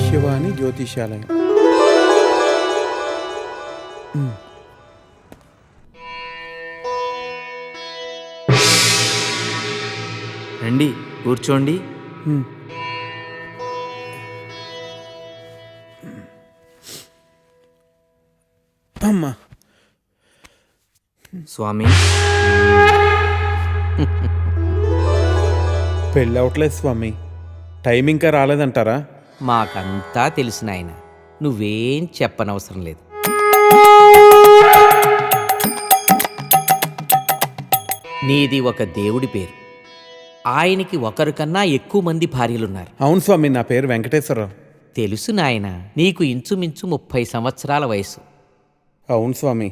భవిష్యవాణి జ్యోతిషాలయం. రండి కూర్చోండి. అమ్మా స్వామి, పెళ్ళి అవట్లేదు స్వామి. టైం ఇంకా రాలేదంటారా? మాకంతా తెలిసిన ఆయన, నువ్వేం చెప్పనవసరం లేదు. నీది ఒక దేవుడి పేరు. ఆయనకి ఒకరికన్నా ఎక్కువ మంది భార్యలున్నారు. అవును స్వామి, నా పేరు వెంకటేశ్వరరావు. తెలుసు నాయన, నీకు ఇంచుమించు 30 సంవత్సరాల వయసు. అవును స్వామి,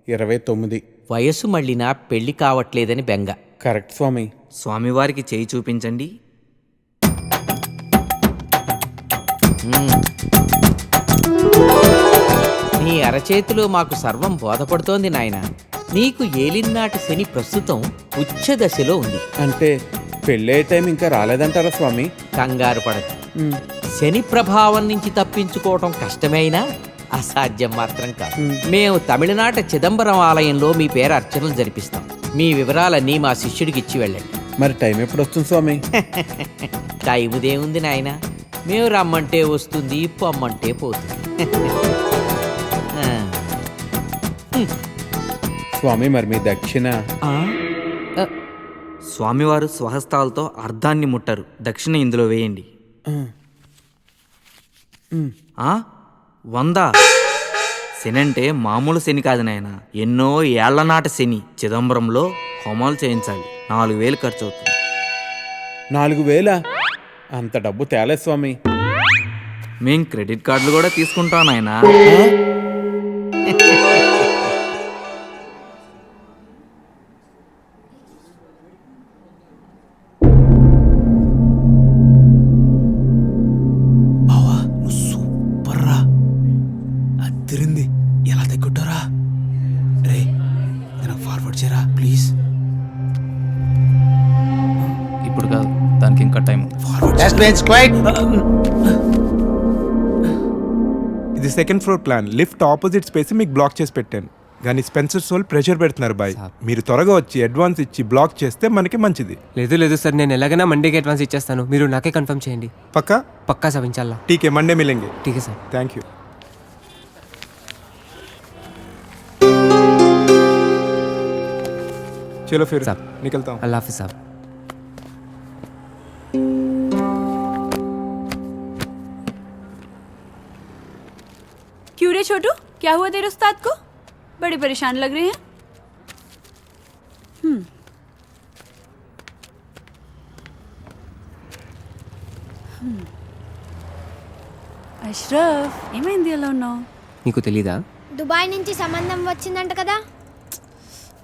29. వయసు మళ్ళినా పెళ్లి కావట్లేదని బెంగ. కరెక్ట్ స్వామి. స్వామివారికి చేయి చూపించండి. నీ అరచేతిలో మాకు సర్వం బోధపడుతోంది నాయన. నీకు ఏలినాటి శని ప్రస్తుతం ఉచ్చ దశలో ఉంది. అంటే పెళ్ళే టైం ఇంకా రాలేదంటారా స్వామి? కంగారు పడకు. శని ప్రభావం నుంచి తప్పించుకోవటం కష్టమైనా అసాధ్యం మాత్రం కాదు. మేము తమిళనాట చిదంబరం ఆలయంలో మీ పేరు అర్చనలు జరిపిస్తాం. మీ వివరాలన్నీ మా శిష్యుడికి ఇచ్చి వెళ్ళండి. మరి టైం ఎప్పుడు వస్తుంది స్వామి? టైముదేముంది నాయన, మేము రమ్మంటే వస్తుంది, పొమ్మంటే పోతుంది. స్వామి మరి మీ దక్షిణ? స్వామివారు స్వహస్తాలతో అర్ధాన్ని ముట్టరు. దక్షిణ ఇందులో వేయండి. 100. శని అంటే మామూలు శని కాదు నాయన, ఎన్నో ఏళ్ల నాటి శని. చిదంబరంలో హోమాలు చేయించాలి. 4000 ఖర్చు అవుతుంది. 4000? అంత డబ్బు తేలే స్వామి. మేం క్రెడిట్ కార్డులు కూడా తీసుకుంటాం నాయన. తిరింది ఎలా తగ్గుంటారా? రే నేను ఫార్వర్డ్ చేయరా ప్లీజ్. ఇప్పుడు కాదు, దానికి ఇంకా టైం. ఇది second floor plan. Lift opposite space మీకు బ్లాక్ చేసి పెట్టాను, కానీ స్పెన్సర్ సోల్ ప్రెషర్ పెడుతున్నారు బాయ్. మీరు త్వరగా వచ్చి అడ్వాన్స్ ఇచ్చి బ్లాక్ చేస్తే మనకి మంచిది. లేదు సార్, నేను ఎలాగైనా మండేకి అడ్వాన్స్ ఇచ్చేస్తాను. మీరు నాకే కన్ఫర్మ్ చేయండి. పక్కా सब इंशाल्लाह. ठीक है, मंडे मिलेंगे. ठीक है सर. Thank you. चलो फिर साहब निकलता हूँ. अल्लाह हाफिज़ साहब. क्यों रे छोटू, क्या हुआ तेरे उस्ताद को? बड़े परेशान लग रहे हैं. అష్రఫ్, ఏమైంది అలా ఉన్నావు? నీకు తెలీదా? దుబాయ్ నుంచి సంబంధం వచ్చిందంట కదా.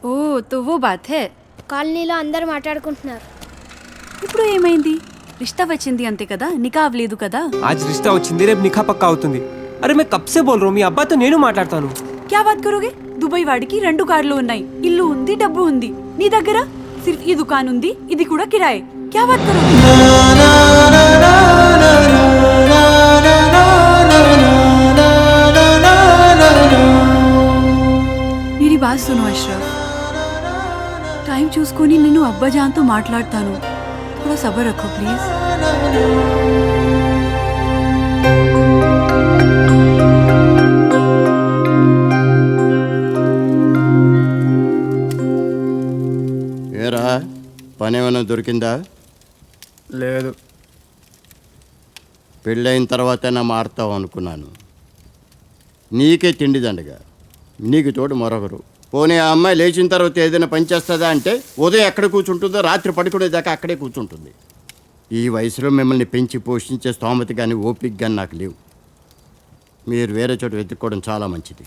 ఓ తో వో బాత్ హై. కాలనీలో అందరూ మాట్లాడుకుంటున్నారు. ఇప్పుడు ఏమైంది? రిష్తా వచ్చింది అంతే కదా, నికా అవ్వలేదు కదా. आज रिश्ता వచ్చింది, రేపు నిఖా పక్కా అవుతుంది. అరే मैं कब से बोल रहा हूं, మీ అబ్బాతో నేను మాట్లాడతాను. क्या बात करोगे? దుబాయ్ వాడికి 2 కార్లు ఉన్నాయి, ఇల్లు ఉంది, డబ్బు ఉంది. నీ దగ్గర సిర్ఫ్ ఈ దుకాన్ ఉంది, ఇది కూడా కిరాయి. क्या बात करोगे? मेरी बात सुनो अशरफ, टाइम చూసుకొని నేను అబ్బాజాన్తో మాట్లాడతాను. थोड़ा सब्र रखो प्लीज. ఏరా పని ఏమైనా దొరికిందా? లేదు. పెళ్ళైన తర్వాతైనా మారుతావు అనుకున్నాను. నీకే తిండిదండగా, నీకు తోడు మరొకరు. పోనీ ఆ అమ్మాయి లేచిన తర్వాత ఏదైనా పని చేస్తుందా అంటే ఉదయం ఎక్కడ కూర్చుంటుందో రాత్రి పడుకునేదాకా అక్కడే కూర్చుంటుంది. ఈ వయసులో మిమ్మల్ని పెంచి పోషించే స్తోమత కానీ ఓపిక కానీ నాకు లేవు. మీరు వేరే చోట వెతుక్కోవడం చాలా మంచిది.